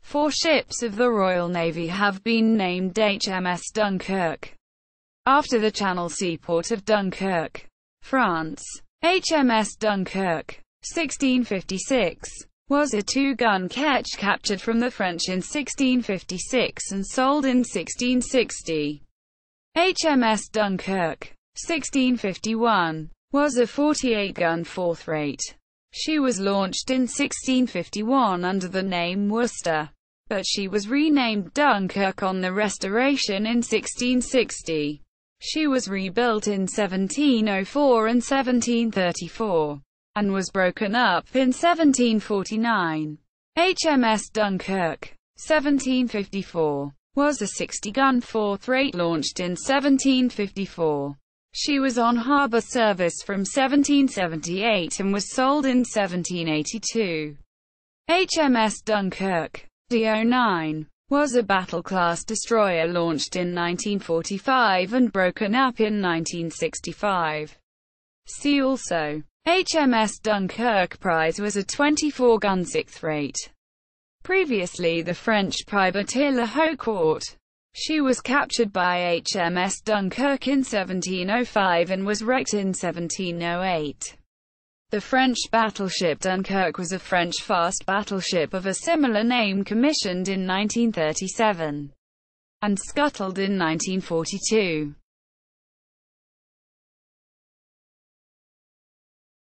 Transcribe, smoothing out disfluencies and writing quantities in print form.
4 ships of the Royal Navy have been named HMS Dunkirk, after the Channel seaport of Dunkirk, France. HMS Dunkirk, 1656, was a 2-gun ketch captured from the French in 1656 and sold in 1660. HMS Dunkirk, 1651, was a 48-gun fourth-rate. She was launched in 1651 under the name Worcester, but she was renamed Dunkirk on the Restoration in 1660. She was rebuilt in 1704 and 1734, and was broken up in 1749. HMS Dunkirk, 1754, was a 60-gun fourth-rate launched in 1754. She was on harbour service from 1778 and was sold in 1782. HMS Dunkirk, D09, was a battle-class destroyer launched in 1945 and broken up in 1965. See also: HMS Dunkirk prize was a 24-gun sixth-rate. Previously the French privateer Le Haucourt. She was captured by HMS Dunkirk in 1705 and was wrecked in 1708. The French battleship Dunkirk was a French fast battleship of a similar name commissioned in 1937 and scuttled in 1942.